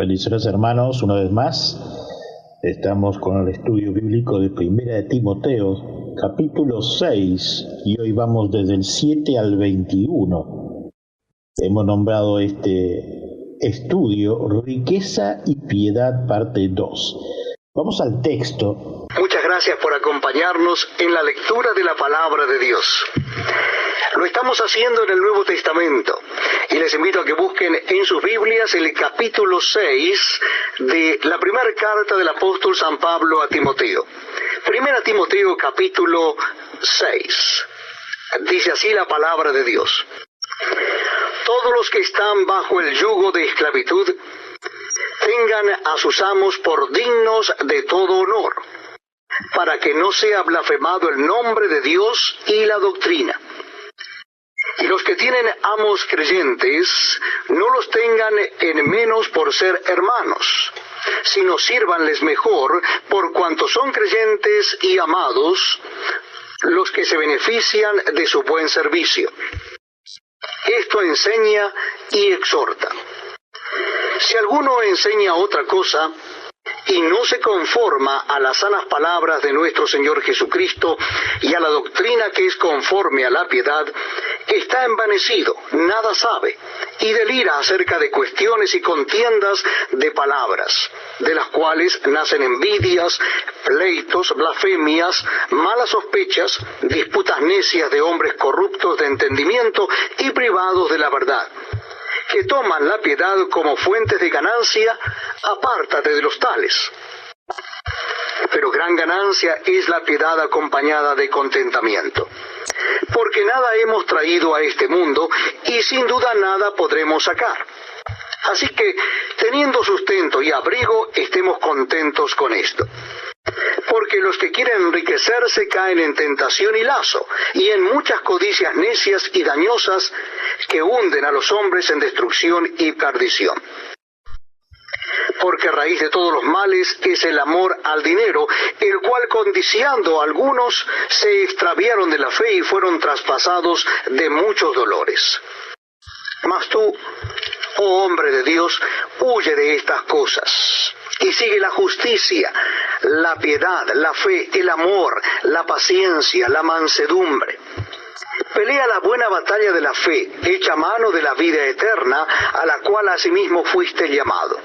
Bendiciones, hermanos, una vez más. Estamos con el estudio bíblico de Primera de Timoteo, capítulo 6, y hoy vamos desde el 7 al 21. Hemos nombrado este estudio Riqueza y Piedad, parte 2. Vamos al texto. Muchas gracias por acompañarnos en la lectura de la palabra de Dios. Lo estamos haciendo en el Nuevo Testamento y les invito a que busquen en sus Biblias el capítulo 6 de la primera carta del apóstol San Pablo a Timoteo. Primera Timoteo capítulo 6. Dice así la palabra de Dios. Todos los que están bajo el yugo de esclavitud tengan a sus amos por dignos de todo honor, para que no sea blasfemado el nombre de Dios y la doctrina. Y los que tienen amos creyentes, no los tengan en menos por ser hermanos, sino sírvanles mejor por cuanto son creyentes y amados los que se benefician de su buen servicio. Esto enseña y exhorta. Si alguno enseña otra cosa y no se conforma a las sanas palabras de nuestro Señor Jesucristo y a la doctrina que es conforme a la piedad, está envanecido, nada sabe, y delira acerca de cuestiones y contiendas de palabras, de las cuales nacen envidias, pleitos, blasfemias, malas sospechas, disputas necias de hombres corruptos de entendimiento y privados de la verdad, que toman la piedad como fuentes de ganancia. Apártate de los tales. Pero gran ganancia es la piedad acompañada de contentamiento, porque nada hemos traído a este mundo y sin duda nada podremos sacar. Así que, teniendo sustento y abrigo, estemos contentos con esto. Porque los que quieren enriquecerse caen en tentación y lazo, y en muchas codicias necias y dañosas que hunden a los hombres en destrucción y perdición. Porque raíz de todos los males es el amor al dinero, el cual codiciando a algunos se extraviaron de la fe y fueron traspasados de muchos dolores. Mas tú, oh hombre de Dios, huye de estas cosas y sigue la justicia, la piedad, la fe, el amor, la paciencia, la mansedumbre. Pelea la buena batalla de la fe, echa mano de la vida eterna, a la cual asimismo fuiste llamado,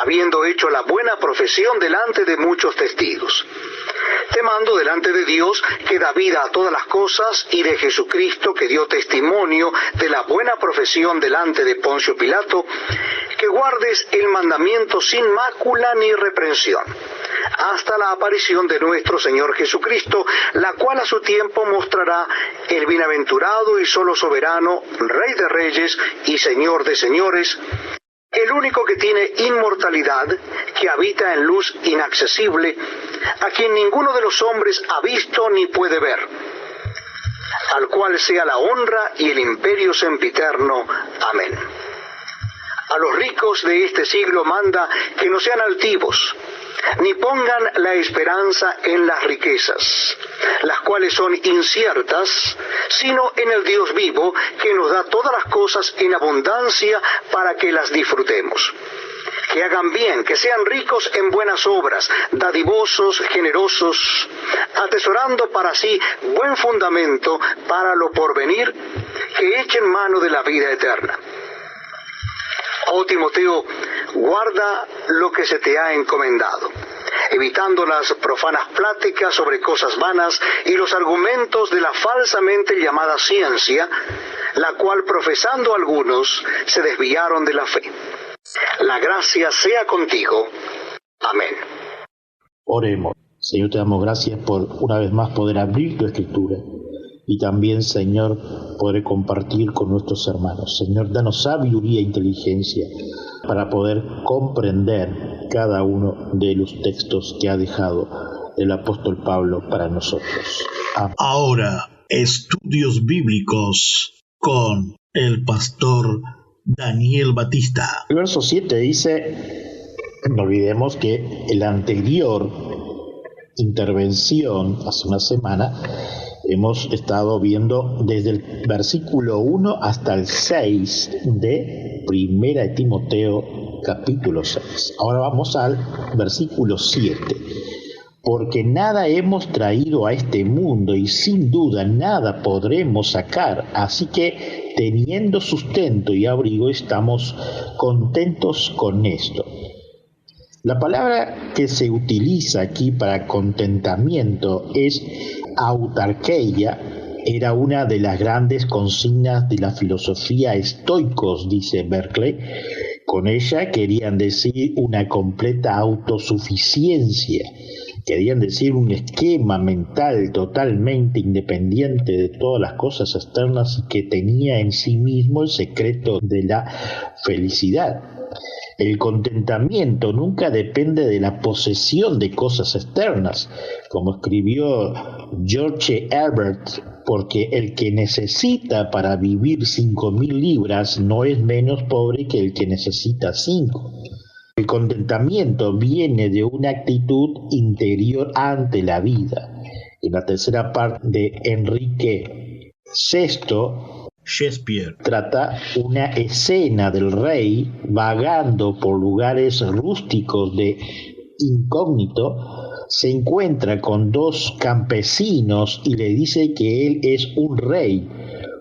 habiendo hecho la buena profesión delante de muchos testigos. Te mando delante de Dios, que da vida a todas las cosas, y de Jesucristo, que dio testimonio de la buena profesión delante de Poncio Pilato, que guardes el mandamiento sin mácula ni reprensión, hasta la aparición de nuestro Señor Jesucristo, la cual a su tiempo mostrará el bienaventurado y solo soberano, Rey de reyes y Señor de señores, el único que tiene inmortalidad, que habita en luz inaccesible, a quien ninguno de los hombres ha visto ni puede ver, al cual sea la honra y el imperio sempiterno. Amén. A los ricos de este siglo manda que no sean altivos, ni pongan la esperanza en las riquezas, las cuales son inciertas, sino en el Dios vivo, que nos da todas las cosas en abundancia para que las disfrutemos. Que hagan bien, que sean ricos en buenas obras, dadivosos, generosos, atesorando para sí buen fundamento para lo porvenir, que echen mano de la vida eterna. Oh Timoteo, guarda lo que se te ha encomendado, evitando las profanas pláticas sobre cosas vanas y los argumentos de la falsamente llamada ciencia, la cual profesando algunos se desviaron de la fe. La gracia sea contigo. Amén. Oremos. Señor, te damos gracias por una vez más poder abrir tu escritura y también, Señor, poder compartir con nuestros hermanos. Señor, danos sabiduría e inteligencia para poder comprender cada uno de los textos que ha dejado el apóstol Pablo para nosotros. Amén. Ahora, estudios bíblicos con el pastor Daniel Batista. El verso 7 dice, no olvidemos que en la anterior intervención, hace una semana, hemos estado viendo desde el versículo 1 hasta el 6 de Primera de Timoteo capítulo 6. Ahora vamos al versículo 7. Porque nada hemos traído a este mundo y sin duda nada podremos sacar, así que teniendo sustento y abrigo estamos contentos con esto. La palabra que se utiliza aquí para contentamiento es autarkeia. Era una de las grandes consignas de la filosofía estoicos, dice Berkeley. Con ella querían decir una completa autosuficiencia. Querían decir un esquema mental totalmente independiente de todas las cosas externas y que tenía en sí mismo el secreto de la felicidad. El contentamiento nunca depende de la posesión de cosas externas, como escribió George Herbert, porque el que necesita para vivir 5.000 libras no es menos pobre que el que necesita 5. El contentamiento viene de una actitud interior ante la vida. En la tercera parte de Enrique VI, Shakespeare trata una escena del rey vagando por lugares rústicos de incógnito. Se encuentra con dos campesinos y le dice que él es un rey.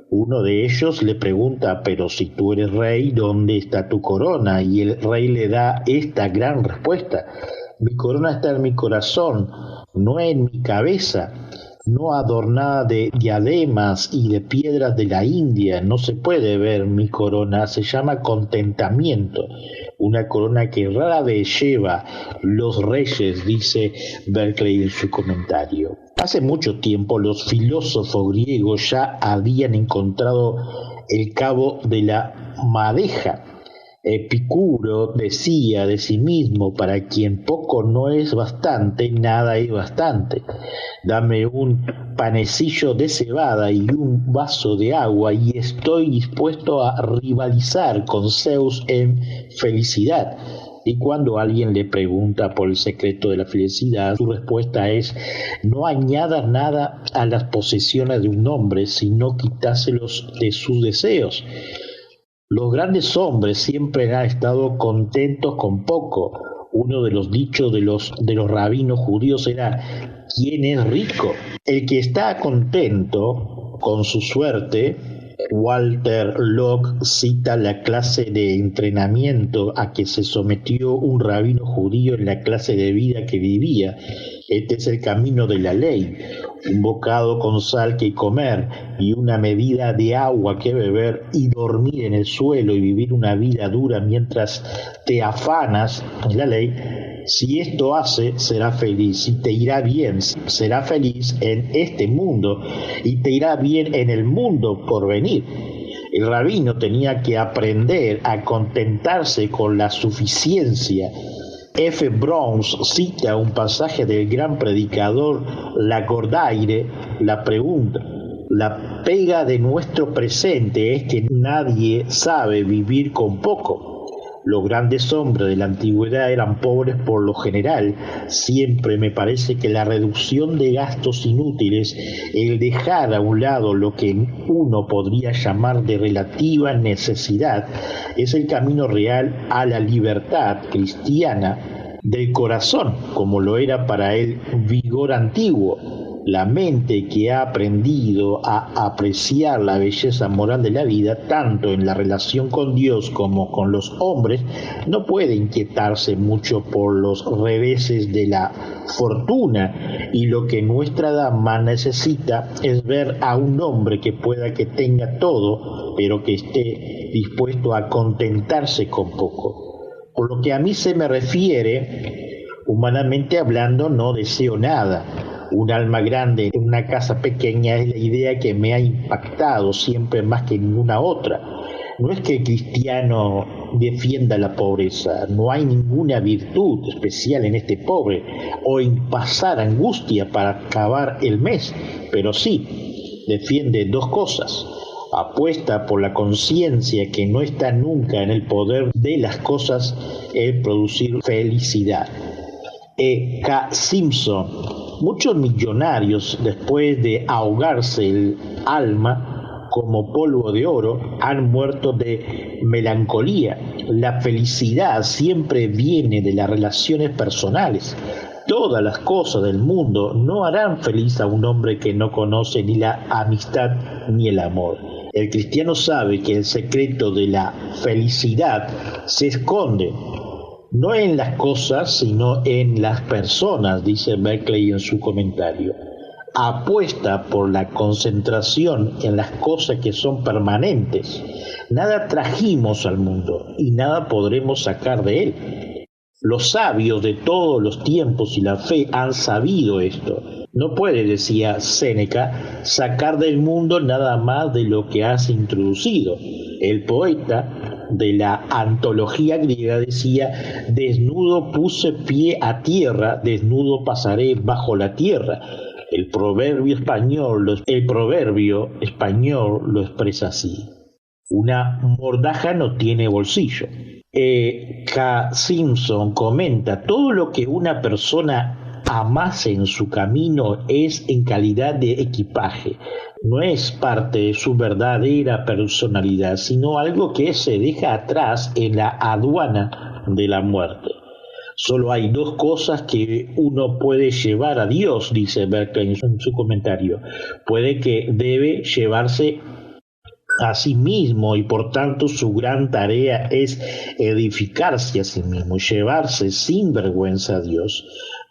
Uno de ellos le pregunta, pero si tú eres rey, ¿dónde está tu corona? Y el rey le da esta gran respuesta: mi corona está en mi corazón, no en mi cabeza, no adornada de diademas y de piedras de la India. No se puede ver mi corona, se llama contentamiento, una corona que rara vez lleva los reyes, dice Berkeley en su comentario. Hace mucho tiempo los filósofos griegos ya habían encontrado el cabo de la madeja. Epicuro decía de sí mismo: para quien poco no es bastante, nada es bastante. Dame un panecillo de cebada y un vaso de agua y estoy dispuesto a rivalizar con Zeus en felicidad. Y cuando alguien le pregunta por el secreto de la felicidad, su respuesta es: no añadas nada a las posesiones de un hombre, sino quitáselos de sus deseos. Los grandes hombres siempre han estado contentos con poco. Uno de los dichos de los rabinos judíos era: ¿quién es rico? El que está contento con su suerte. Walter Locke cita la clase de entrenamiento a que se sometió un rabino judío en la clase de vida que vivía. Este es el camino de la ley: un bocado con sal que comer y una medida de agua que beber, y dormir en el suelo y vivir una vida dura mientras te afanas en la ley. Si esto hace, será feliz y te irá bien. Será feliz en este mundo y te irá bien en el mundo por venir. El rabino tenía que aprender a contentarse con la suficiencia. F. Browns cita un pasaje del gran predicador Lacordaire. La pregunta: la pega de nuestro presente es que nadie sabe vivir con poco. Los grandes hombres de la antigüedad eran pobres por lo general. Siempre me parece que la reducción de gastos inútiles, el dejar a un lado lo que uno podría llamar de relativa necesidad, es el camino real a la libertad cristiana del corazón, como lo era para el vigor antiguo. La mente que ha aprendido a apreciar la belleza moral de la vida, tanto en la relación con Dios como con los hombres, no puede inquietarse mucho por los reveses de la fortuna, y lo que nuestra dama necesita es ver a un hombre que pueda que tenga todo, pero que esté dispuesto a contentarse con poco. Por lo que a mí se me refiere, humanamente hablando, no deseo nada. Un alma grande en una casa pequeña es la idea que me ha impactado siempre más que ninguna otra. No es que el cristiano defienda la pobreza, no hay ninguna virtud especial en este pobre o en pasar angustia para acabar el mes, pero sí defiende dos cosas: apuesta por la conciencia que no está nunca en el poder de las cosas el producir felicidad. E. K. Simpson: muchos millonarios, después de ahogarse el alma como polvo de oro, han muerto de melancolía. La felicidad siempre viene de las relaciones personales. Todas las cosas del mundo no harán feliz a un hombre que no conoce ni la amistad ni el amor. El cristiano sabe que el secreto de la felicidad se esconde no en las cosas, sino en las personas, dice Berkeley en su comentario. Apuesta por la concentración en las cosas que son permanentes. Nada trajimos al mundo y nada podremos sacar de él. Los sabios de todos los tiempos y la fe han sabido esto. No puede, decía Séneca, sacar del mundo nada más de lo que has introducido. El poeta de la antología griega decía: desnudo puse pie a tierra, desnudo pasaré bajo la tierra. El proverbio español lo expresa así: una mordaja no tiene bolsillo. K. Simpson comenta: todo lo que una persona amase en su camino es en calidad de equipaje. No es parte de su verdadera personalidad, sino algo que se deja atrás en la aduana de la muerte. Solo hay dos cosas que uno puede llevar a Dios, dice Berkeley en su comentario. Puede que debe llevarse a sí mismo y por tanto su gran tarea es edificarse a sí mismo, llevarse sin vergüenza a Dios.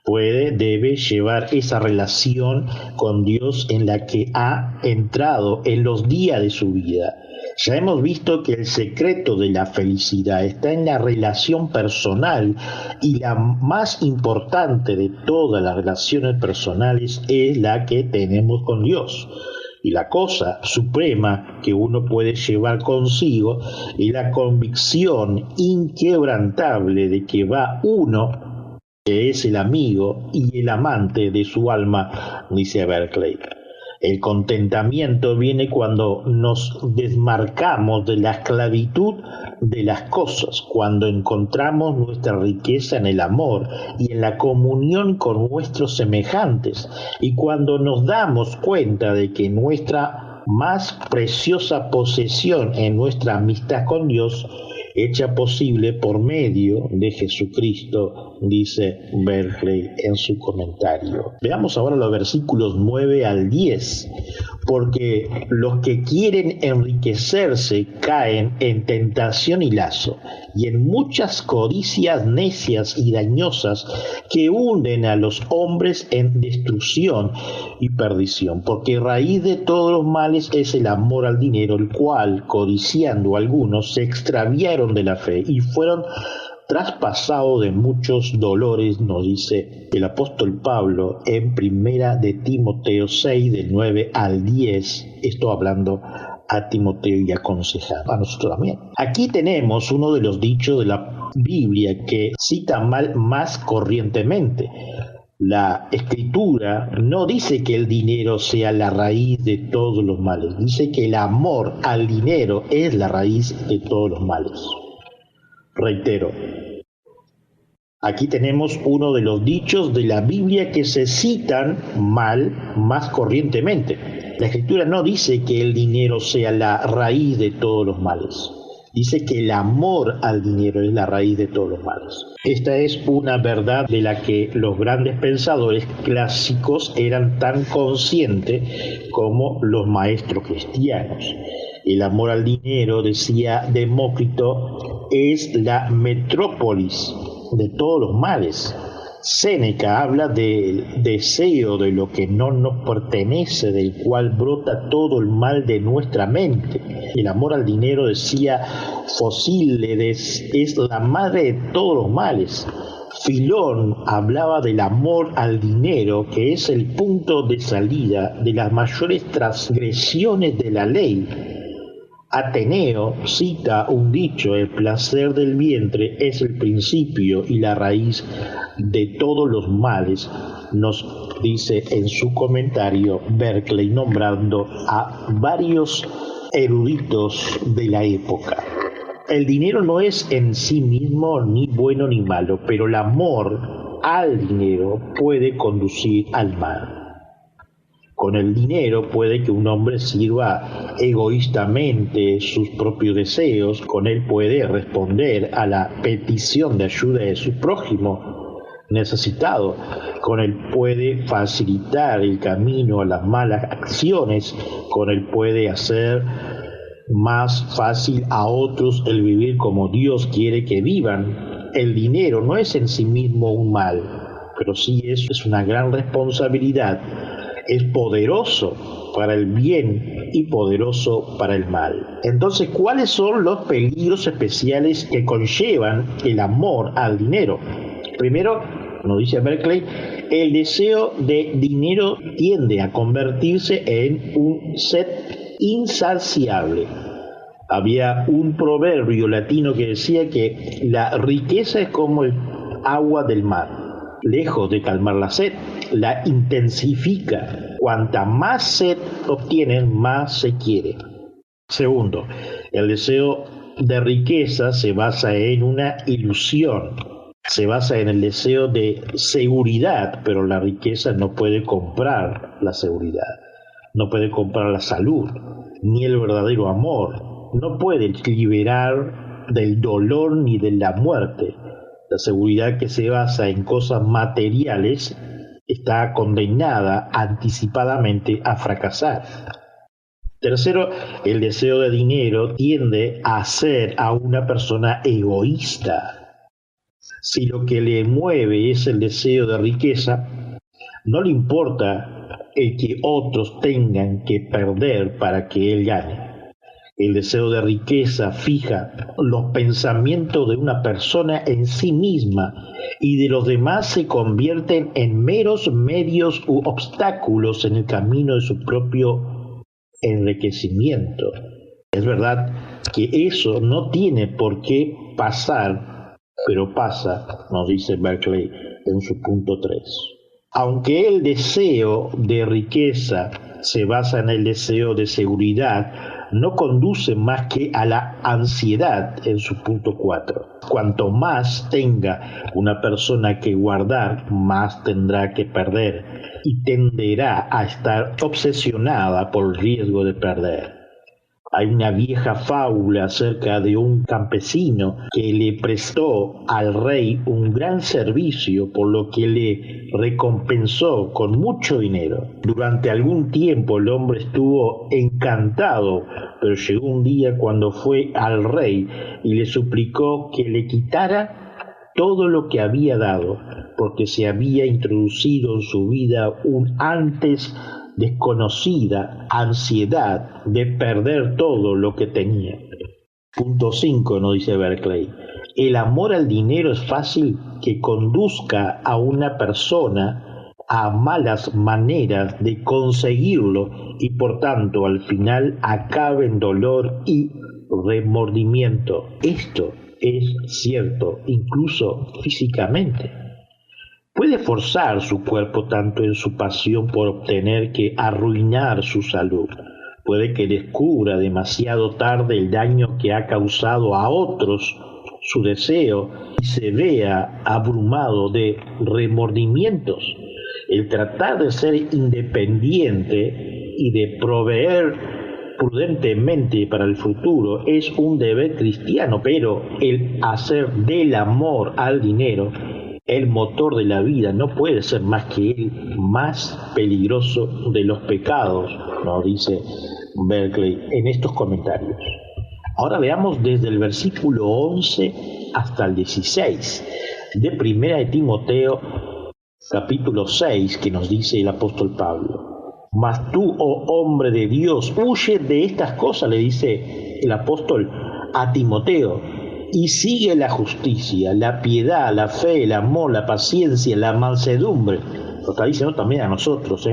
Debe llevar esa relación con Dios en la que ha entrado en los días de su vida. Ya hemos visto que el secreto de la felicidad está en la relación personal, y la más importante de todas las relaciones personales es la que tenemos con Dios. Y la cosa suprema que uno puede llevar consigo es la convicción inquebrantable de que va uno, que es el amigo y el amante de su alma, dice Berkeley. El contentamiento viene cuando nos desmarcamos de la esclavitud de las cosas, cuando encontramos nuestra riqueza en el amor y en la comunión con nuestros semejantes, y cuando nos damos cuenta de que nuestra más preciosa posesión es nuestra amistad con Dios, hecha posible por medio de Jesucristo, dice Berkeley en su comentario. Veamos ahora los versículos 9 al 10. Porque los que quieren enriquecerse caen en tentación y lazo, y en muchas codicias necias y dañosas que hunden a los hombres en destrucción y perdición. Porque raíz de todos los males es el amor al dinero, el cual, codiciando algunos, se extraviaron de la fe y fueron traspasados de muchos dolores, nos dice el apóstol Pablo en primera de Timoteo 6, del 9 al 10, esto hablando a Timoteo y aconsejando a nosotros también. Aquí tenemos uno de los dichos de la Biblia que cita más corrientemente. La Escritura no dice que el dinero sea la raíz de todos los males, dice que el amor al dinero es la raíz de todos los males. Reitero, aquí tenemos uno de los dichos de la Biblia que se citan más corrientemente. La Escritura no dice que el dinero sea la raíz de todos los males. Dice que el amor al dinero es la raíz de todos los males. Esta es una verdad de la que los grandes pensadores clásicos eran tan conscientes como los maestros cristianos. El amor al dinero, decía Demócrito, es la metrópolis de todos los males. Séneca habla del deseo de lo que no nos pertenece, del cual brota todo el mal de nuestra mente. El amor al dinero, decía Fosílides, es la madre de todos los males. Filón hablaba del amor al dinero, que es el punto de salida de las mayores transgresiones de la ley. Ateneo cita un dicho: el placer del vientre es el principio y la raíz de todos los males, nos dice en su comentario Berkeley, nombrando a varios eruditos de la época. El dinero no es en sí mismo ni bueno ni malo, pero el amor al dinero puede conducir al mal. Con el dinero puede que un hombre sirva egoístamente sus propios deseos, con él puede responder a la petición de ayuda de su prójimo necesitado, con él puede facilitar el camino a las malas acciones, con él puede hacer más fácil a otros el vivir como Dios quiere que vivan. El dinero no es en sí mismo un mal, pero sí es una gran responsabilidad. Es poderoso para el bien y poderoso para el mal. Entonces, ¿cuáles son los peligros especiales que conllevan el amor al dinero? Primero, nos dice Berkeley, el deseo de dinero tiende a convertirse en un sed insaciable. Había un proverbio latino que decía que la riqueza es como el agua del mar. Lejos de calmar la sed, la intensifica. Cuanta más sed obtienen, más se quiere. Segundo, el deseo de riqueza se basa en una ilusión. Se basa en el deseo de seguridad, pero la riqueza no puede comprar la seguridad. No puede comprar la salud, ni el verdadero amor. No puede liberar del dolor ni de la muerte. La seguridad que se basa en cosas materiales está condenada anticipadamente a fracasar. Tercero, el deseo de dinero tiende a hacer a una persona egoísta. Si lo que le mueve es el deseo de riqueza, no le importa el que otros tengan que perder para que él gane. El deseo de riqueza fija los pensamientos de una persona en sí misma y de los demás se convierten en meros medios u obstáculos en el camino de su propio enriquecimiento. Es verdad que eso no tiene por qué pasar, pero pasa, nos dice Berkeley en su punto 3. Aunque el deseo de riqueza se basa en el deseo de seguridad, no conduce más que a la ansiedad en su punto 4. Cuanto más tenga una persona que guardar, más tendrá que perder y tenderá a estar obsesionada por el riesgo de perder. Hay una vieja fábula acerca de un campesino que le prestó al rey un gran servicio, por lo que le recompensó con mucho dinero. Durante algún tiempo el hombre estuvo encantado, pero llegó un día cuando fue al rey y le suplicó que le quitara todo lo que había dado, porque se había introducido en su vida un antes desconocida ansiedad de perder todo lo que tenía. Punto 5, nos dice Berkeley. El amor al dinero es fácil que conduzca a una persona a malas maneras de conseguirlo y por tanto al final acabe en dolor y remordimiento. Esto es cierto incluso físicamente. Puede forzar su cuerpo tanto en su pasión por obtener que arruinar su salud. Puede que descubra demasiado tarde el daño que ha causado a otros su deseo y se vea abrumado de remordimientos. El tratar de ser independiente y de proveer prudentemente para el futuro es un deber cristiano, pero el hacer del amor al dinero el motor de la vida no puede ser más que el más peligroso de los pecados, nos dice Berkeley en estos comentarios. Ahora veamos desde el versículo 11 hasta el 16 de Primera de Timoteo, capítulo 6, que nos dice el apóstol Pablo. Mas tú, oh hombre de Dios, huye de estas cosas, le dice el apóstol a Timoteo, y sigue la justicia, la piedad, la fe, el amor, la paciencia, la mansedumbre. Lo está diciendo también a nosotros,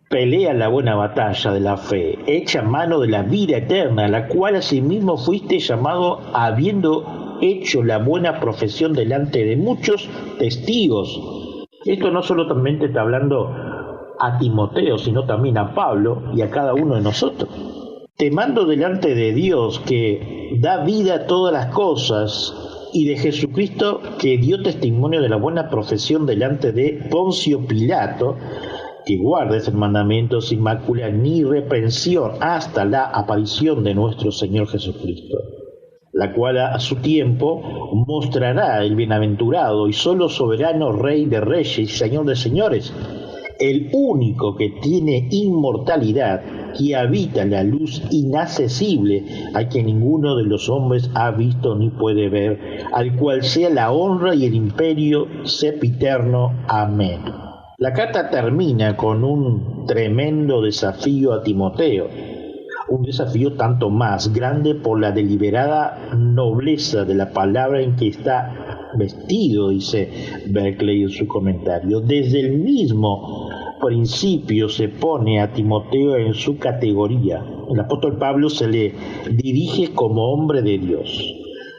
Pelea la buena batalla de la fe, echa mano de la vida eterna, a la cual asimismo fuiste llamado habiendo hecho la buena profesión delante de muchos testigos. Esto no solamente está hablando a Timoteo, sino también a Pablo y a cada uno de nosotros. Te mando delante de Dios que da vida a todas las cosas y de Jesucristo que dio testimonio de la buena profesión delante de Poncio Pilato, que guardes el mandamiento sin mácula ni reprensión hasta la aparición de nuestro Señor Jesucristo, la cual a su tiempo mostrará el bienaventurado y solo soberano Rey de reyes y Señor de señores, el único que tiene inmortalidad, que habita la luz inaccesible, a quien ninguno de los hombres ha visto ni puede ver, al cual sea la honra y el imperio sempiterno. Amén. La carta termina con un tremendo desafío a Timoteo, un desafío tanto más grande por la deliberada nobleza de la palabra en que está vestido, dice Berkeley en su comentario. Desde el mismo principio se pone a Timoteo en su categoría. El apóstol Pablo se le dirige como hombre de Dios.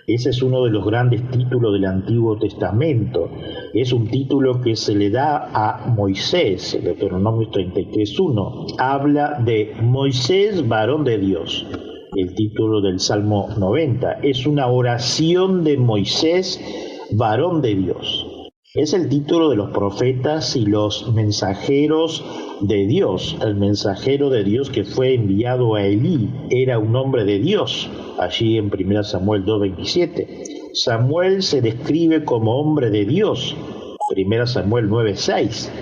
Ese es uno de los grandes títulos del Antiguo Testamento. Es un título que se le da a Moisés, el Deuteronomio 33:1. Habla de Moisés, varón de Dios. El título del Salmo 90. Es una oración de Moisés, varón de Dios. Es el título de los profetas y los mensajeros de Dios. El mensajero de Dios que fue enviado a Elí era un hombre de Dios, allí en 1 Samuel 2:27. Samuel se describe como hombre de Dios, 1 Samuel 9:6.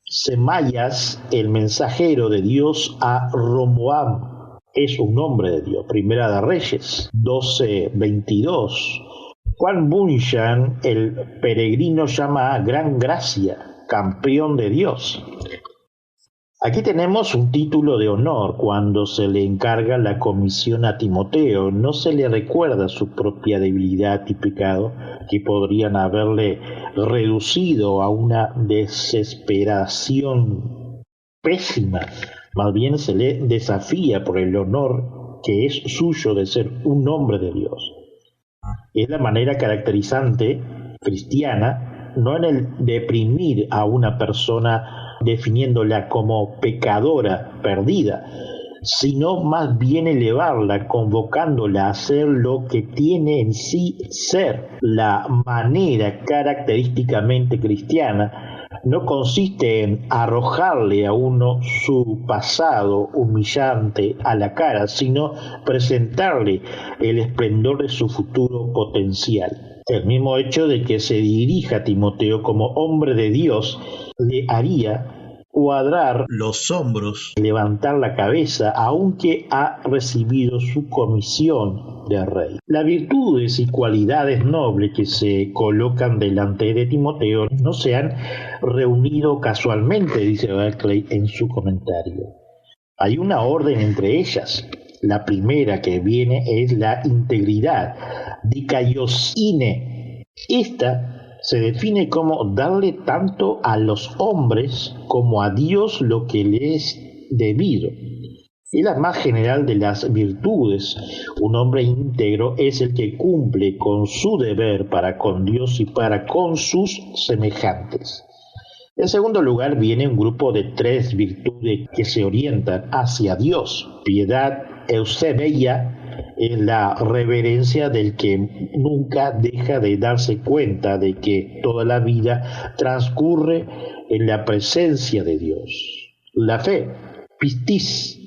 Semayas, el mensajero de Dios a Roboam, es un hombre de Dios, 1 de Reyes 12:22. Juan Bunyan, el peregrino, llama a Gran Gracia, campeón de Dios. Aquí tenemos un título de honor cuando se le encarga la comisión a Timoteo. No se le recuerda su propia debilidad y pecado, que podrían haberle reducido a una desesperación pésima. Más bien se le desafía por el honor que es suyo de ser un hombre de Dios. Es la manera caracterizante cristiana, no en el deprimir a una persona definiéndola como pecadora perdida, sino más bien elevarla, convocándola a hacer lo que tiene en sí ser. La manera característicamente cristiana no consiste en arrojarle a uno su pasado humillante a la cara, sino presentarle el esplendor de su futuro potencial. El mismo hecho de que se dirija a Timoteo como hombre de Dios le haría cuadrar los hombros, levantar la cabeza, aunque ha recibido su comisión de rey. Las virtudes y cualidades nobles que se colocan delante de Timoteo no se han reunido casualmente, dice Berkeley en su comentario. Hay una orden entre ellas. La primera que viene es la integridad, dikaiosine. Esta se define como darle tanto a los hombres como a Dios lo que le es debido. Es la más general de las virtudes. Un hombre íntegro es el que cumple con su deber para con Dios y para con sus semejantes. En segundo lugar viene un grupo de 3 virtudes que se orientan hacia Dios. Piedad, eusebeia, es la reverencia del que nunca deja de darse cuenta de que toda la vida transcurre en la presencia de Dios. La fe, pistis,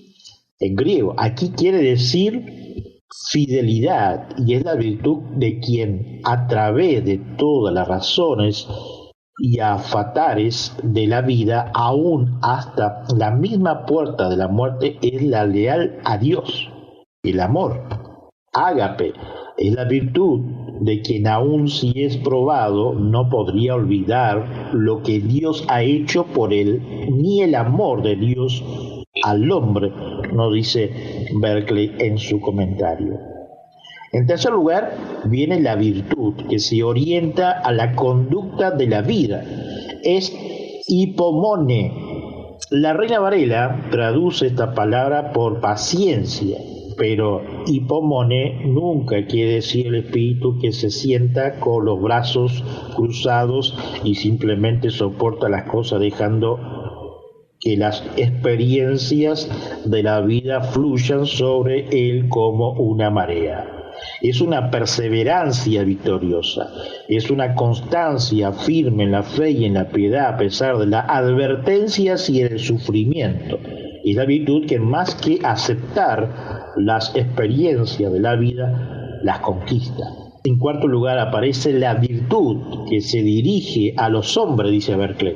en griego, aquí quiere decir fidelidad, y es la virtud de quien a través de todas las razones y afatares de la vida, aún hasta la misma puerta de la muerte, es la leal a Dios. El amor, ágape, es la virtud de quien aun si es probado no podría olvidar lo que Dios ha hecho por él, ni el amor de Dios al hombre, nos dice Berkeley en su comentario. En tercer lugar, viene la virtud que se orienta a la conducta de la vida. Es hipomone. La Reina Varela traduce esta palabra por paciencia, pero hipomone nunca quiere decir el espíritu que se sienta con los brazos cruzados y simplemente soporta las cosas dejando que las experiencias de la vida fluyan sobre él como una marea. Es una perseverancia victoriosa, es una constancia firme en la fe y en la piedad a pesar de las advertencias y el sufrimiento. Es la virtud que más que aceptar las experiencias de la vida, las conquista. En cuarto lugar aparece la virtud que se dirige a los hombres, dice Berkeley.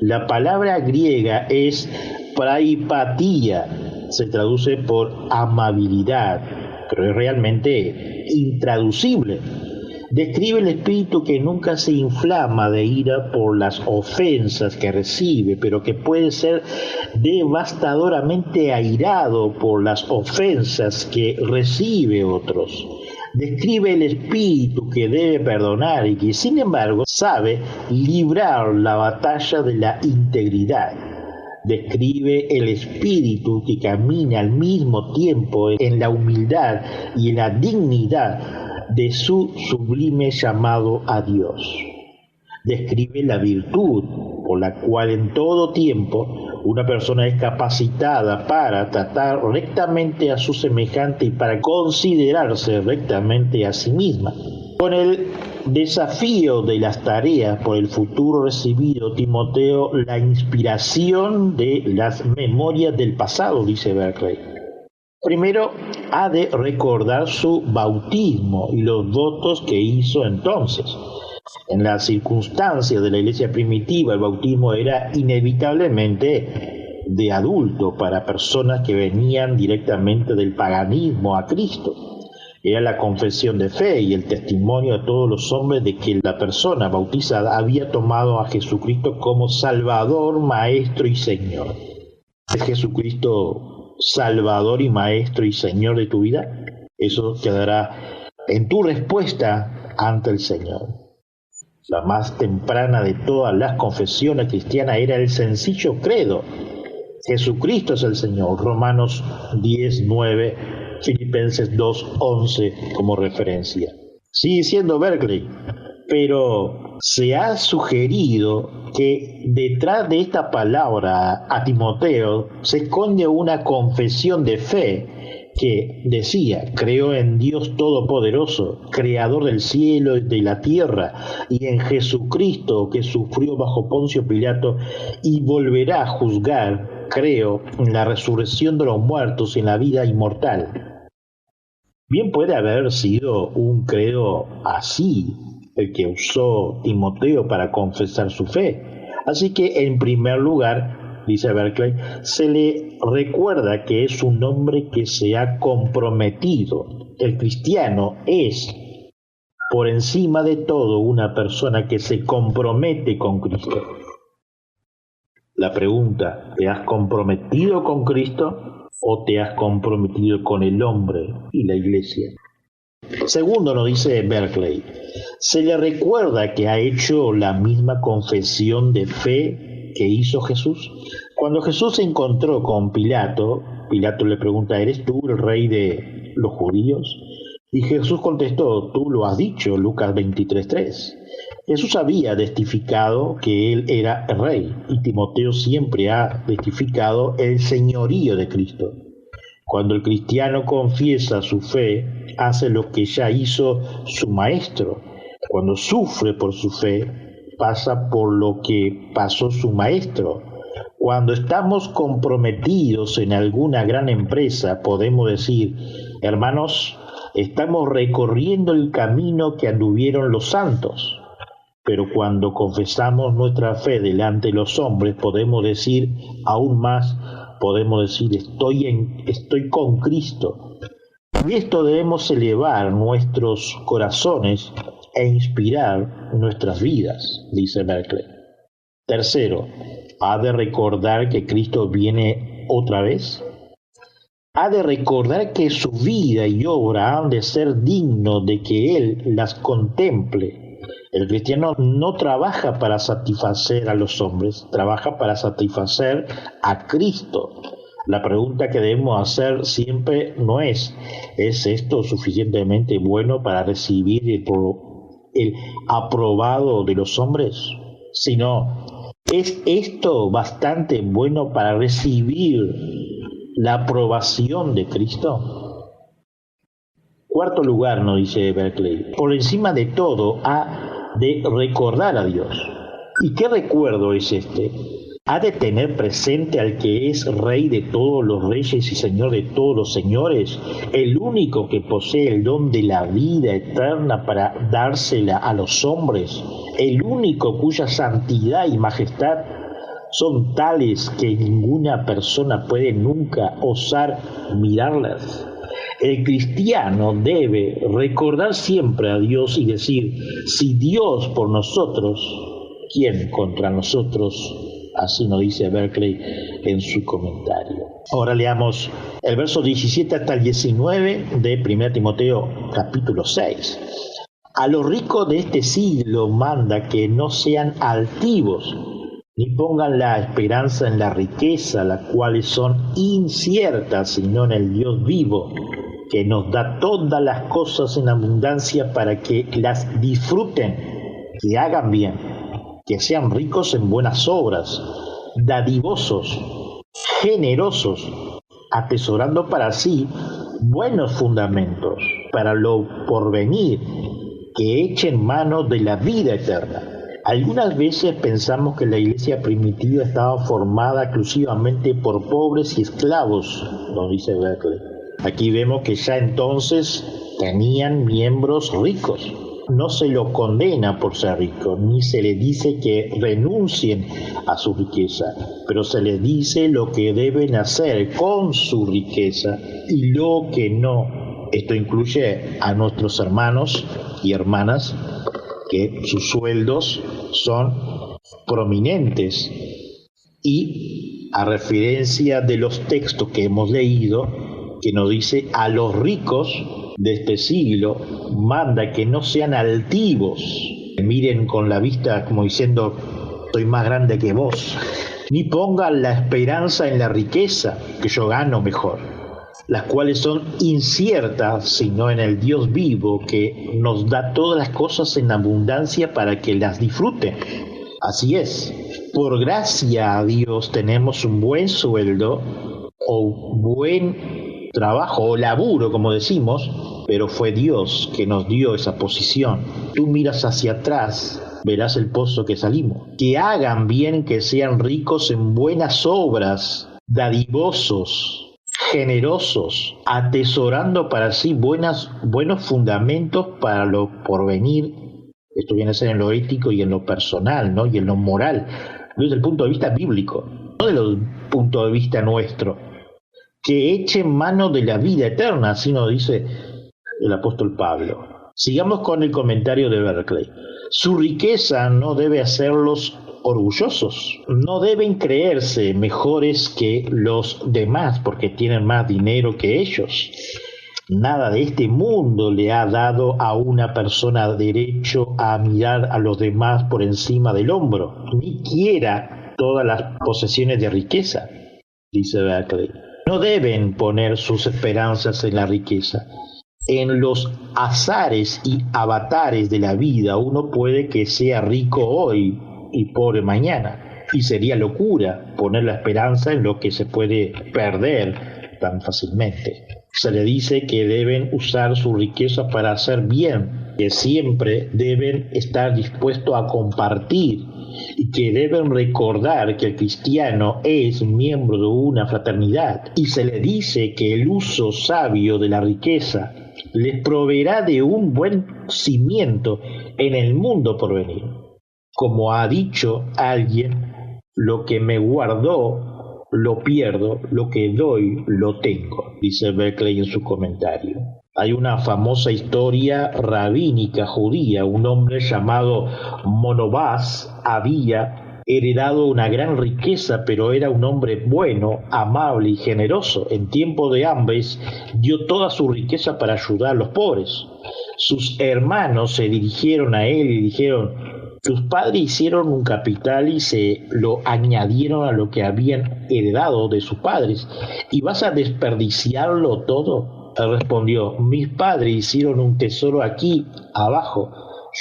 La palabra griega es praipatía, se traduce por amabilidad, pero es realmente intraducible. Describe el espíritu que nunca se inflama de ira por las ofensas que recibe, pero que puede ser devastadoramente airado por las ofensas que recibe otros. Describe el espíritu que debe perdonar y que, sin embargo, sabe librar la batalla de la integridad. Describe el espíritu que camina al mismo tiempo en la humildad y en la dignidad de su sublime llamado a Dios. Describe la virtud por la cual en todo tiempo una persona es capacitada para tratar rectamente a su semejante y para considerarse rectamente a sí misma. Con el desafío de las tareas por el futuro recibido, Timoteo, la inspiración de las memorias del pasado, dice Berkeley. Primero, ha de recordar su bautismo y los votos que hizo entonces. En las circunstancias de la iglesia primitiva, el bautismo era inevitablemente de adulto para personas que venían directamente del paganismo a Cristo. Era la confesión de fe y el testimonio de todos los hombres de que la persona bautizada había tomado a Jesucristo como Salvador, Maestro y Señor. ¿Es Jesucristo Salvador y Maestro y Señor de tu vida? Eso quedará en tu respuesta ante el Señor. La más temprana de todas las confesiones cristianas era el sencillo credo. Jesucristo es el Señor. Romanos 10:9, Filipenses 2:11 como referencia. Sigue siendo Berkeley, pero se ha sugerido que detrás de esta palabra a Timoteo se esconde una confesión de fe que decía: creo en Dios Todopoderoso, Creador del cielo y de la tierra, y en Jesucristo que sufrió bajo Poncio Pilato y volverá a juzgar. Creo en la resurrección de los muertos y en la vida inmortal. Bien puede haber sido un credo así el que usó Timoteo para confesar su fe. Así que, en primer lugar, dice Berkeley, se le recuerda que es un hombre que se ha comprometido. El cristiano es, por encima de todo, una persona que se compromete con Cristo. La pregunta: ¿te has comprometido con Cristo o te has comprometido con el hombre y la iglesia? Segundo, nos dice Berkeley, se le recuerda que ha hecho la misma confesión de fe que hizo Jesús. Cuando Jesús se encontró con Pilato, Pilato le pregunta: ¿eres tú el rey de los judíos? Y Jesús contestó: tú lo has dicho, Lucas 23:3. Jesús había testificado que él era el rey, y Timoteo siempre ha testificado el señorío de Cristo. Cuando el cristiano confiesa su fe, hace lo que ya hizo su maestro. Cuando sufre por su fe, pasa por lo que pasó su maestro. Cuando estamos comprometidos en alguna gran empresa, podemos decir: hermanos, estamos recorriendo el camino que anduvieron los santos. Pero cuando confesamos nuestra fe delante de los hombres, podemos decir aún más, podemos decir: estoy con Cristo. Y esto debemos elevar nuestros corazones e inspirar nuestras vidas, dice Berkeley. Tercero, ¿ha de recordar que Cristo viene otra vez? Ha de recordar que su vida y obra han de ser dignos de que Él las contemple. El cristiano no trabaja para satisfacer a los hombres, trabaja para satisfacer a Cristo. La pregunta que debemos hacer siempre no ¿es esto suficientemente bueno para recibir el aprobado de los hombres? Sino, ¿es esto bastante bueno para recibir la aprobación de Cristo? Cuarto lugar, nos dice Berkeley, por encima de todo ha de recordar a Dios. ¿Y qué recuerdo es este? Ha de tener presente al que es Rey de todos los reyes y Señor de todos los señores, el único que posee el don de la vida eterna para dársela a los hombres, el único cuya santidad y majestad son tales que ninguna persona puede nunca osar mirarlas. El cristiano debe recordar siempre a Dios y decir, si Dios por nosotros, ¿quién contra nosotros? Así nos dice Berkeley en su comentario. Ahora leamos el verso 17 hasta el 19 de 1 Timoteo capítulo 6. A los ricos de este siglo manda que no sean altivos, ni pongan la esperanza en la riqueza, las cuales son inciertas, sino en el Dios vivo, que nos da todas las cosas en abundancia para que las disfruten, que hagan bien, que sean ricos en buenas obras, dadivosos, generosos, atesorando para sí buenos fundamentos para lo porvenir, que echen mano de la vida eterna. Algunas veces pensamos que la iglesia primitiva estaba formada exclusivamente por pobres y esclavos, nos dice Berkeley. Aquí vemos que ya entonces tenían miembros ricos. No se lo condena por ser rico, ni se le dice que renuncien a su riqueza, pero se les dice lo que deben hacer con su riqueza y lo que no. Esto incluye a nuestros hermanos y hermanas que sus sueldos son prominentes, y a referencia de los textos que hemos leído, que nos dice a los ricos de este siglo manda que no sean altivos, que miren con la vista como diciendo soy más grande que vos, ni pongan la esperanza en la riqueza, que yo gano mejor, las cuales son inciertas, sino en el Dios vivo, que nos da todas las cosas en abundancia para que las disfruten. Así es, por gracia a Dios tenemos un buen sueldo o buen trabajo o laburo, como decimos, pero fue Dios que nos dio esa posición. Tú miras hacia atrás, verás el pozo que salimos. Que hagan bien, que sean ricos en buenas obras, dadivosos, generosos, atesorando para sí buenos fundamentos para lo porvenir. Esto viene a ser en lo ético y en lo personal, ¿no? Y en lo moral, desde el punto de vista bíblico, no desde el punto de vista nuestro. Que echen mano de la vida eterna, así nos dice el apóstol Pablo. Sigamos con el comentario de Berkeley. Su riqueza no debe hacerlos orgullosos, no deben creerse mejores que los demás porque tienen más dinero que ellos. Nada de este mundo le ha dado a una persona derecho a mirar a los demás por encima del hombro, ni quiera todas las posesiones de riqueza, dice Berkeley. No deben poner sus esperanzas en la riqueza. En los azares y avatares de la vida uno puede que sea rico hoy y pobre mañana. Y sería locura poner la esperanza en lo que se puede perder tan fácilmente. Se le dice que deben usar su riqueza para hacer bien, que siempre deben estar dispuestos a compartir y que deben recordar que el cristiano es miembro de una fraternidad, y se le dice que el uso sabio de la riqueza les proveerá de un buen cimiento en el mundo por venir. Como ha dicho alguien, lo que me guardó lo pierdo, lo que doy lo tengo, dice Berkeley en su comentario. Hay una famosa historia rabínica judía. Un hombre llamado Monobás había heredado una gran riqueza, pero era un hombre bueno, amable y generoso. En tiempo de hambres dio toda su riqueza para ayudar a los pobres. Sus hermanos se dirigieron a él y dijeron: tus padres hicieron un capital y se lo añadieron a lo que habían heredado de sus padres, ¿y vas a desperdiciarlo todo? Él respondió: mis padres hicieron un tesoro aquí abajo,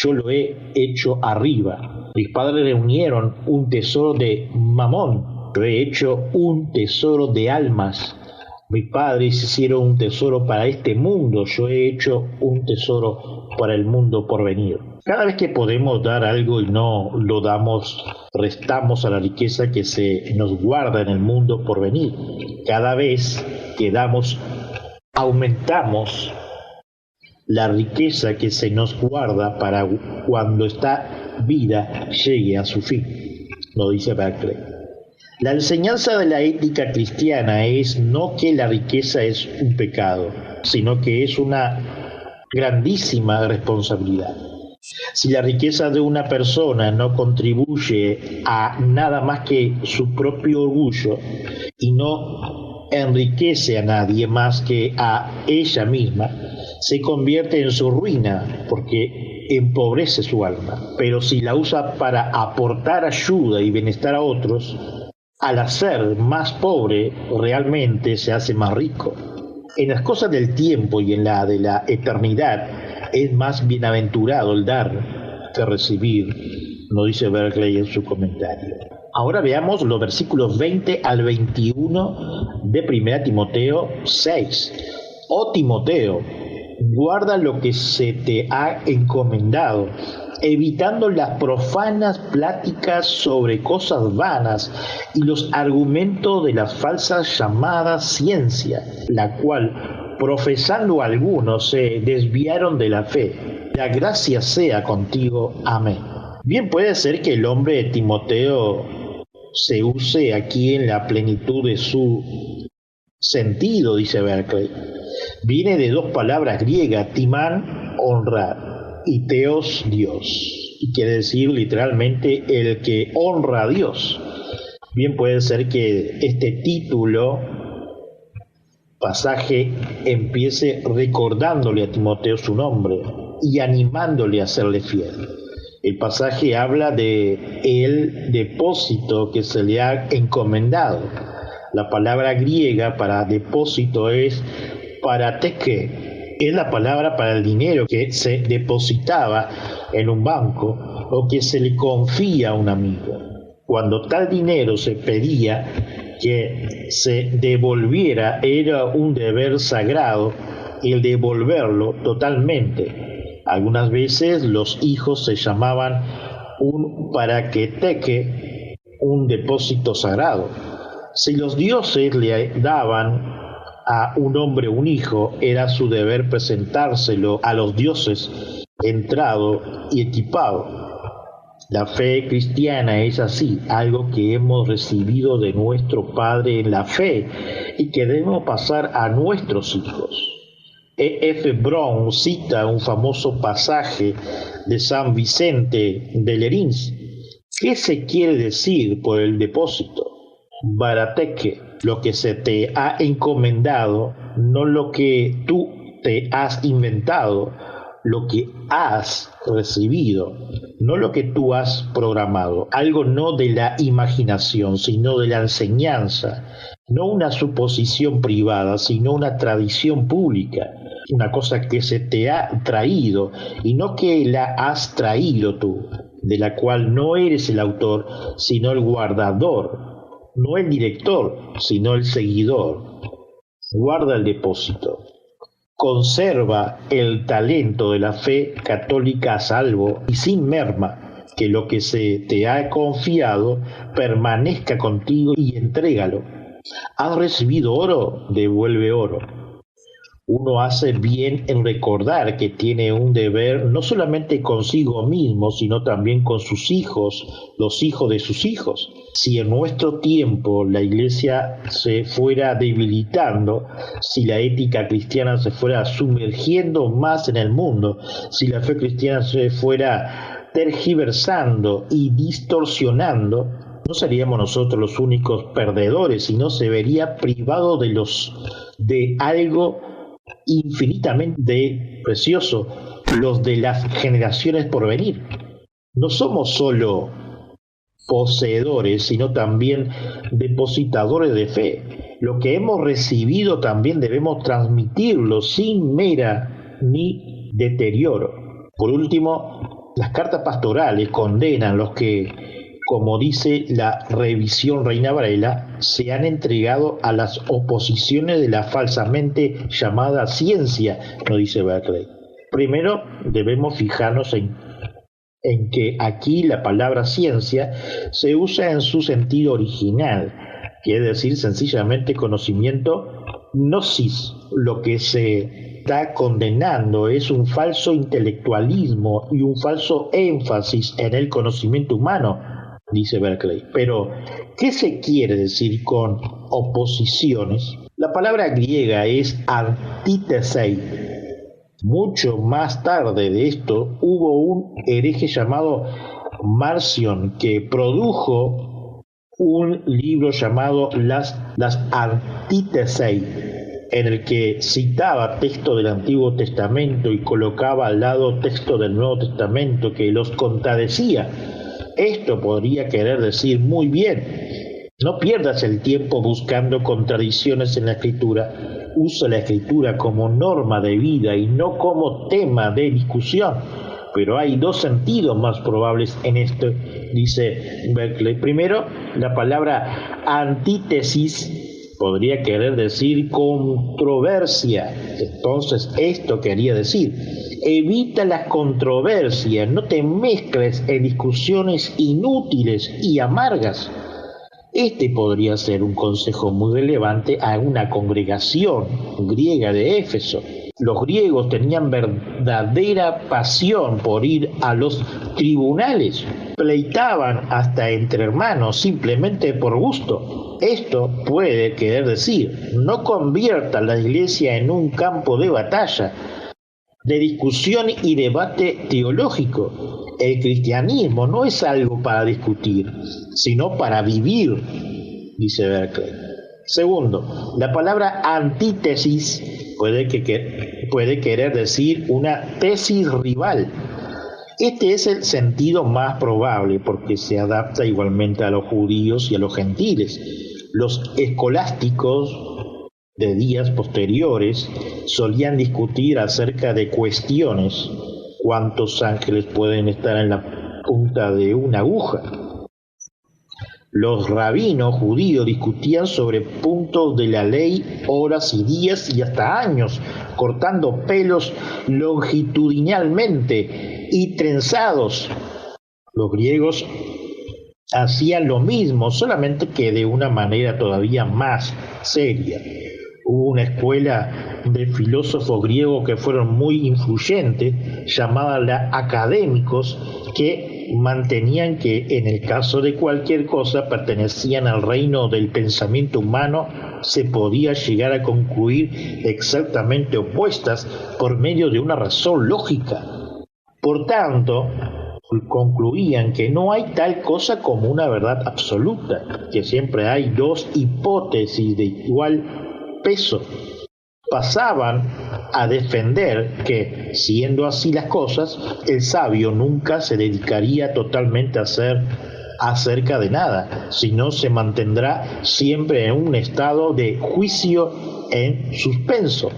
yo lo he hecho arriba. Mis padres reunieron un tesoro de mamón, yo he hecho un tesoro de almas. Mis padres hicieron un tesoro para este mundo, yo he hecho un tesoro para el mundo por venir. Cada vez que podemos dar algo y no lo damos, restamos a la riqueza que se nos guarda en el mundo por venir. Cada vez que damos, aumentamos la riqueza que se nos guarda para cuando esta vida llegue a su fin, lo dice Berkeley. La enseñanza de la ética cristiana es no que la riqueza es un pecado, sino que es una grandísima responsabilidad. Si la riqueza de una persona no contribuye a nada más que su propio orgullo y no enriquece a nadie más que a ella misma, se convierte en su ruina porque empobrece su alma. Pero si la usa para aportar ayuda y bienestar a otros, al hacer más pobre, realmente se hace más rico. En las cosas del tiempo y en la de la eternidad, es más bienaventurado el dar que recibir, nos dice Berkeley en su comentario. Ahora veamos los versículos 20 al 21 de 1 Timoteo 6. Oh Timoteo, guarda lo que se te ha encomendado, evitando las profanas pláticas sobre cosas vanas y los argumentos de las falsas llamadas ciencia, la cual, profesando algunos, se desviaron de la fe. La gracia sea contigo. Amén. Bien puede ser que el nombre de Timoteo se use aquí en la plenitud de su sentido, dice Berkeley. Viene de dos palabras griegas, timán, honrar, y teos, Dios, y quiere decir literalmente el que honra a Dios. Bien puede ser que este título, pasaje, empiece recordándole a Timoteo su nombre y animándole a serle fiel. El pasaje habla de el depósito que se le ha encomendado. La palabra griega para depósito es parateke. Es la palabra para el dinero que se depositaba en un banco o que se le confía a un amigo. Cuando tal dinero se pedía que se devolviera, era un deber sagrado el devolverlo totalmente. Algunas veces los hijos se llamaban un paraqueteque, un depósito sagrado. Si los dioses le daban a un hombre un hijo, era su deber presentárselo a los dioses entrado y equipado. La fe cristiana es así, algo que hemos recibido de nuestro Padre en la fe y que debemos pasar a nuestros hijos. E.F. Brown cita un famoso pasaje de San Vicente de Lerins. ¿Qué se quiere decir por el depósito? Barateque, lo que se te ha encomendado, no lo que tú te has inventado, lo que has recibido, no lo que tú has programado, algo no de la imaginación, sino de la enseñanza, no una suposición privada, sino una tradición pública, una cosa que se te ha traído y no que la has traído tú, de la cual no eres el autor, sino el guardador. No el director, sino el seguidor. Guarda el depósito. Conserva el talento de la fe católica a salvo y sin merma, que lo que se te ha confiado permanezca contigo y entrégalo. ¿Has recibido oro? Devuelve oro. Uno hace bien en recordar que tiene un deber no solamente consigo mismo, sino también con sus hijos, los hijos de sus hijos. Si en nuestro tiempo la Iglesia se fuera debilitando, si la ética cristiana se fuera sumergiendo más en el mundo, si la fe cristiana se fuera tergiversando y distorsionando, no seríamos nosotros los únicos perdedores, sino se vería privado de algo infinitamente precioso, los de las generaciones por venir. No somos solo poseedores, sino también depositadores de fe. Lo que hemos recibido también debemos transmitirlo sin mera ni deterioro. Por último, las cartas pastorales condenan los que como dice la revisión Reina Varela, se han entregado a las oposiciones de la falsamente llamada ciencia, nos dice Berkeley. Primero debemos fijarnos en que aquí la palabra ciencia se usa en su sentido original, quiere decir sencillamente conocimiento, gnosis. Lo que se está condenando es un falso intelectualismo y un falso énfasis en el conocimiento humano, dice Berkeley. Pero, ¿qué se quiere decir con oposiciones? La palabra griega es antítesei. Mucho más tarde de esto hubo un hereje llamado Marción que produjo un libro llamado Las Antítesei, en el que citaba texto del Antiguo Testamento y colocaba al lado texto del Nuevo Testamento que los contradecía. Esto podría querer decir muy bien: no pierdas el tiempo buscando contradicciones en la Escritura. Usa la Escritura como norma de vida y no como tema de discusión. Pero hay dos sentidos más probables en esto, dice Berkeley. Primero, la palabra antítesis podría querer decir controversia. Entonces, esto quería decir: evita las controversias, no te mezcles en discusiones inútiles y amargas. Este podría ser un consejo muy relevante a una congregación griega de Éfeso. Los griegos tenían verdadera pasión por ir a los tribunales. Pleitaban hasta entre hermanos simplemente por gusto. Esto puede querer decir: no convierta la iglesia en un campo de batalla, de discusión y debate teológico. El cristianismo no es algo para discutir, sino para vivir, dice Berkeley. Segundo, la palabra antítesis puede querer decir una tesis rival. Este es el sentido más probable porque se adapta igualmente a los judíos y a los gentiles. Los escolásticos de días posteriores solían discutir acerca de cuestiones: ¿cuántos ángeles pueden estar en la punta de una aguja? Los rabinos judíos discutían sobre puntos de la ley horas y días y hasta años, cortando pelos longitudinalmente y trenzados. Los griegos hacían lo mismo, solamente que de una manera todavía más seria. Hubo una escuela de filósofos griegos que fueron muy influyentes, llamada académicos, que mantenían que en el caso de cualquier cosa pertenecían al reino del pensamiento humano, se podía llegar a concluir exactamente opuestas por medio de una razón lógica. Por tanto, concluían que no hay tal cosa como una verdad absoluta, que siempre hay dos hipótesis de igual peso. Pasaban a defender que, siendo así las cosas, el sabio nunca se dedicaría totalmente a hacer acerca de nada, sino se mantendrá siempre en un estado de juicio en suspenso.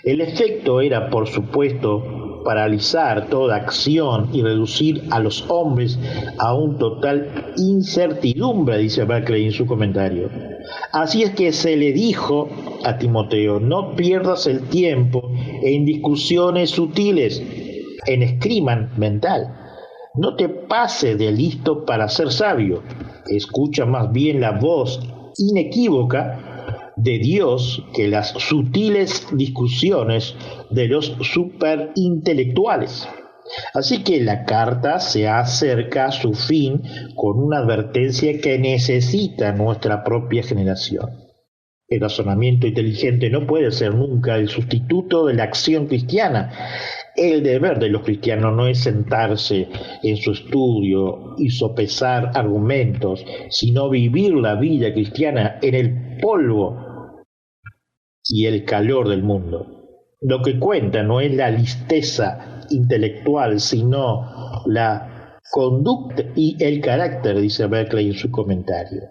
El efecto era, por supuesto, paralizar toda acción y reducir a los hombres a un total incertidumbre, dice Berkeley en su comentario. Así es que se le dijo a Timoteo: no pierdas el tiempo en discusiones sutiles, en escrima mental. No te pases de listo para ser sabio. Escucha más bien la voz inequívoca de Dios que las sutiles discusiones de los superintelectuales. Así que la carta se acerca a su fin con una advertencia que necesita nuestra propia generación. El razonamiento inteligente no puede ser nunca el sustituto de la acción cristiana. El deber de los cristianos no es sentarse en su estudio y sopesar argumentos, sino vivir la vida cristiana en el polvo y el calor del mundo. Lo que cuenta no es la listeza intelectual, sino la conducta y el carácter, dice Berkeley en su comentario.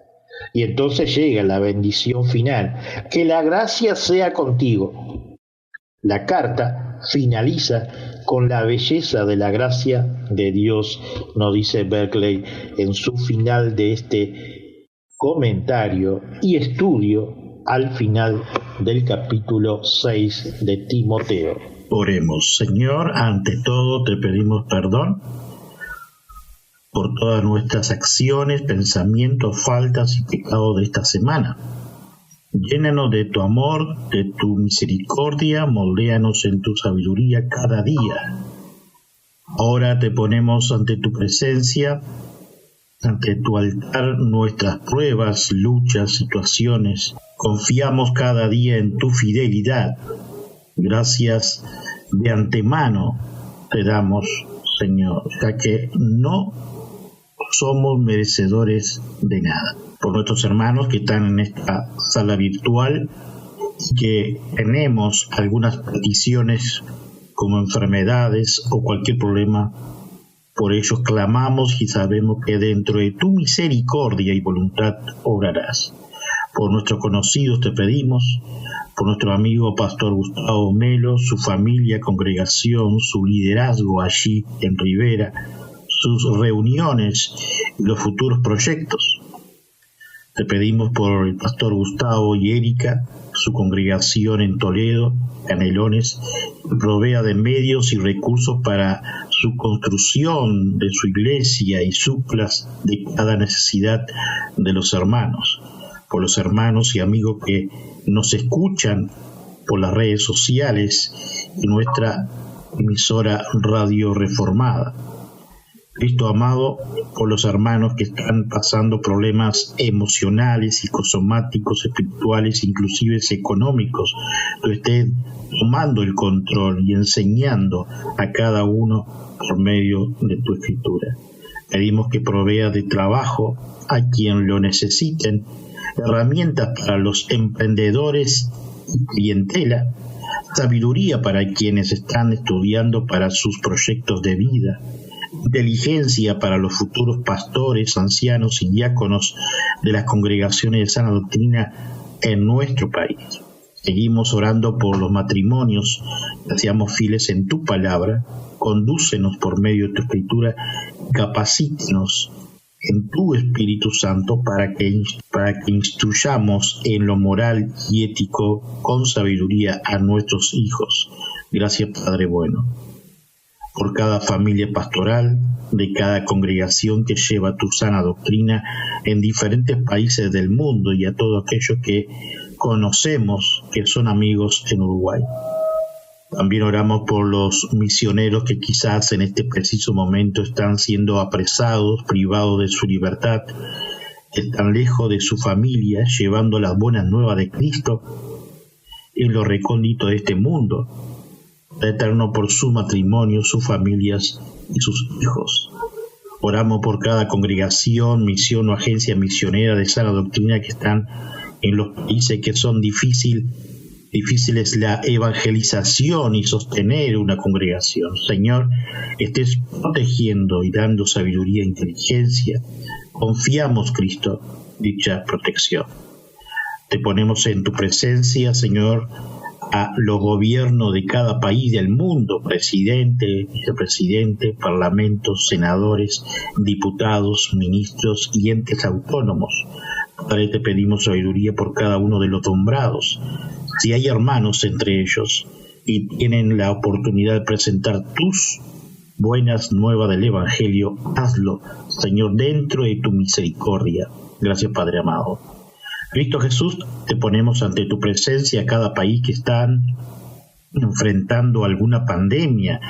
Y entonces llega la bendición final: que la gracia sea contigo. La carta finaliza con la belleza de la gracia de Dios, nos dice Berkeley en su final de este comentario y estudio al final del capítulo 6 de Timoteo. Oremos. Señor, ante todo te pedimos perdón por todas nuestras acciones, pensamientos, faltas y pecados de esta semana. Llénanos de tu amor, de tu misericordia, moldéanos en tu sabiduría cada día. Ahora te ponemos ante tu presencia, ante tu altar, nuestras pruebas, luchas, situaciones. Confiamos cada día en tu fidelidad. Gracias de antemano te damos, Señor, ya que no somos merecedores de nada. Por nuestros hermanos que están en esta sala virtual, que tenemos algunas peticiones como enfermedades o cualquier problema, por ellos clamamos y sabemos que dentro de tu misericordia y voluntad obrarás. Por nuestros conocidos te pedimos, por nuestro amigo Pastor Gustavo Melo, su familia, congregación, su liderazgo allí en Rivera, sus reuniones y los futuros proyectos. Te pedimos por el Pastor Gustavo y Erika, su congregación en Toledo, Canelones, que provea de medios y recursos para su construcción de su iglesia y suplas de cada necesidad de los hermanos. Por los hermanos y amigos que nos escuchan por las redes sociales y nuestra emisora Radio Reformada. Cristo amado, por los hermanos que están pasando problemas emocionales, psicosomáticos, espirituales, inclusive económicos, tú estés tomando el control y enseñando a cada uno por medio de tu escritura. Pedimos que provea de trabajo a quien lo necesiten, herramientas para los emprendedores y clientela, sabiduría para quienes están estudiando para sus proyectos de vida, inteligencia para los futuros pastores, ancianos y diáconos de las congregaciones de sana doctrina en nuestro país. Seguimos orando por los matrimonios, que seamos fieles en tu palabra, condúcenos por medio de tu escritura, capacítenos en tu Espíritu Santo para que instruyamos en lo moral y ético con sabiduría a nuestros hijos. Gracias, Padre bueno, por cada familia pastoral, de cada congregación que lleva tu sana doctrina en diferentes países del mundo y a todos aquellos que conocemos que son amigos en Uruguay. También oramos por los misioneros que quizás en este preciso momento están siendo apresados, privados de su libertad, están lejos de su familia, llevando las buenas nuevas de Cristo en lo recóndito de este mundo. Eterno por su matrimonio, sus familias y sus hijos. Oramos por cada congregación, misión o agencia misionera de sana doctrina que están en los países que son difíciles la evangelización y sostener una congregación. Señor, estés protegiendo y dando sabiduría e inteligencia. Confiamos, Cristo, dicha protección. Te ponemos en tu presencia, Señor, a los gobiernos de cada país del mundo, presidente, vicepresidente, parlamentos, senadores, diputados, ministros y entes autónomos. Padre, te pedimos sabiduría por cada uno de los nombrados. Si hay hermanos entre ellos y tienen la oportunidad de presentar tus buenas nuevas del Evangelio, hazlo, Señor, dentro de tu misericordia. Gracias, Padre amado. Cristo Jesús, te ponemos ante tu presencia a cada país que están enfrentando alguna pandemia,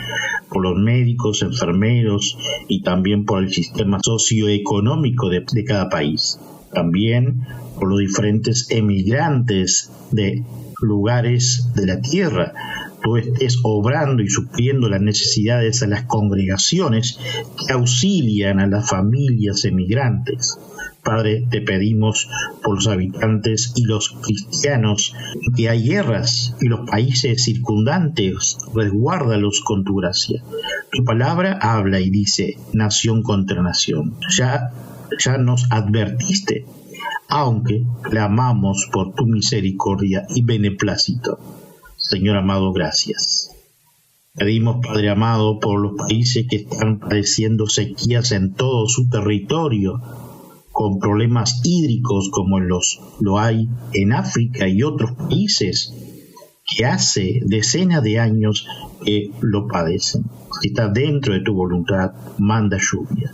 por los médicos, enfermeros y también por el sistema socioeconómico de cada país. También por los diferentes emigrantes de lugares de la tierra. Tú estés obrando y supliendo las necesidades a las congregaciones que auxilian a las familias emigrantes. Padre, te pedimos por los habitantes y los cristianos que hay guerras y los países circundantes, resguárdalos con tu gracia. Tu palabra habla y dice, nación contra nación. Ya nos advertiste, aunque clamamos por tu misericordia y beneplácito. Señor amado, gracias. Pedimos, Padre amado, por los países que están padeciendo sequías en todo su territorio, con problemas hídricos como lo hay en África y otros países que hace decenas de años que lo padecen. Si está dentro de tu voluntad, manda lluvia.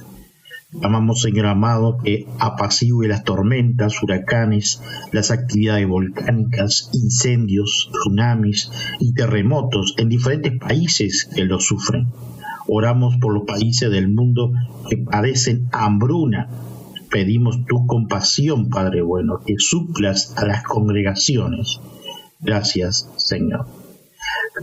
Clamamos, Señor amado, que apacigüe las tormentas, huracanes, las actividades volcánicas, incendios, tsunamis y terremotos en diferentes países que lo sufren. Oramos por los países del mundo que padecen hambruna. Pedimos tu compasión, Padre bueno, que suplas a las congregaciones. Gracias, Señor.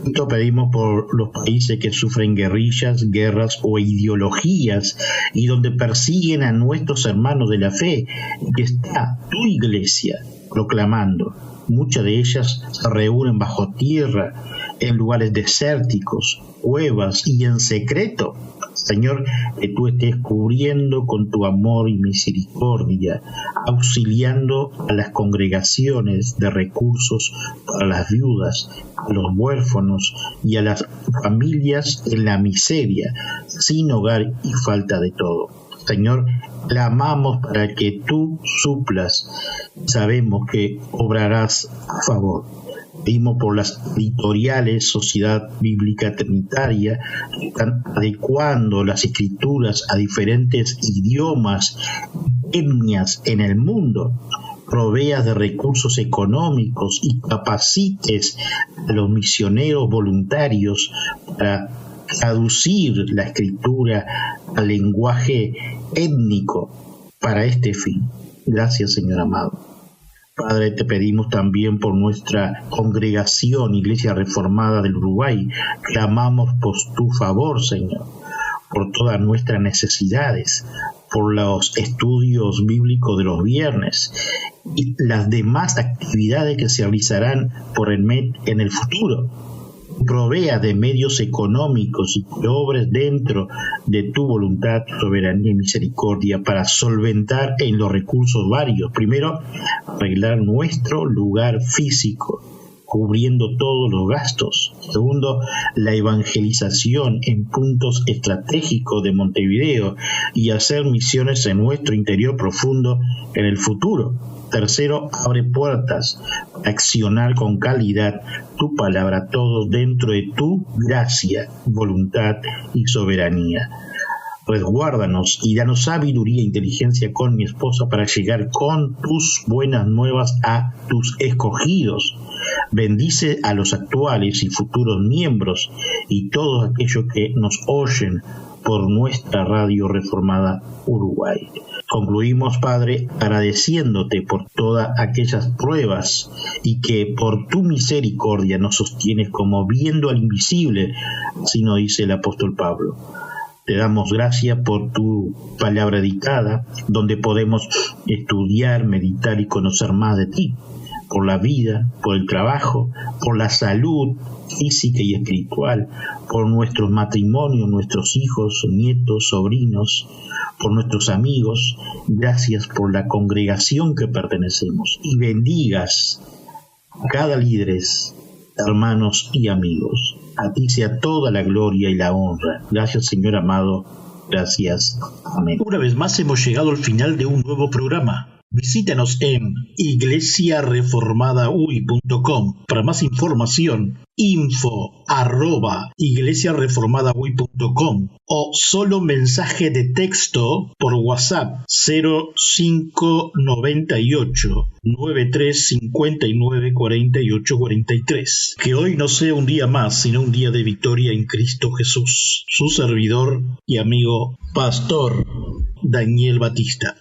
Esto pedimos por los países que sufren guerrillas, guerras o ideologías y donde persiguen a nuestros hermanos de la fe, que está tu iglesia proclamando. Muchas de ellas se reúnen bajo tierra, en lugares desérticos, cuevas y en secreto. Señor, que tú estés cubriendo con tu amor y misericordia, auxiliando a las congregaciones de recursos para las viudas, a los huérfanos y a las familias en la miseria, sin hogar y falta de todo. Señor, clamamos para que tú suplas. Sabemos que obrarás a favor. Pedimos por las editoriales Sociedad Bíblica Trinitaria que están adecuando las escrituras a diferentes idiomas y etnias en el mundo. Proveas de recursos económicos y capacites a los misioneros voluntarios para traducir la escritura al lenguaje étnico para este fin. Gracias, Señor amado. Padre, te pedimos también por nuestra congregación, Iglesia Reformada del Uruguay. Clamamos por tu favor, Señor, por todas nuestras necesidades, por los estudios bíblicos de los viernes y las demás actividades que se realizarán por el MED en el futuro. Provea de medios económicos y que obres dentro de tu voluntad, soberanía y misericordia para solventar en los recursos varios. Primero, arreglar nuestro lugar físico, cubriendo todos los gastos. Segundo, la evangelización en puntos estratégicos de Montevideo y hacer misiones en nuestro interior profundo en el futuro. Tercero, abre puertas, accionar con calidad tu palabra, todo dentro de tu gracia, voluntad y soberanía. Resguárdanos y danos sabiduría e inteligencia con mi esposa para llegar con tus buenas nuevas a tus escogidos. Bendice a los actuales y futuros miembros y todos aquellos que nos oyen por nuestra Radio Reformada Uruguay. Concluimos, Padre, agradeciéndote por todas aquellas pruebas y que por tu misericordia nos sostienes como viendo al invisible, así nos dice el apóstol Pablo. Te damos gracias por tu palabra dictada, donde podemos estudiar, meditar y conocer más de ti, por la vida, por el trabajo, por la salud física y espiritual, por nuestros matrimonios, nuestros hijos, nietos, sobrinos, por nuestros amigos. Gracias por la congregación que pertenecemos y bendigas a cada líder, hermanos y amigos. A ti sea toda la gloria y la honra. Gracias, Señor amado. Gracias. Amén. Una vez más hemos llegado al final de un nuevo programa. Visítanos en iglesiareformadauy.com. Para más información, info@iglesiareformadauy.com o solo mensaje de texto por WhatsApp 0598 9359 4843. Que hoy no sea un día más, sino un día de victoria en Cristo Jesús. Su servidor y amigo, Pastor Daniel Batista.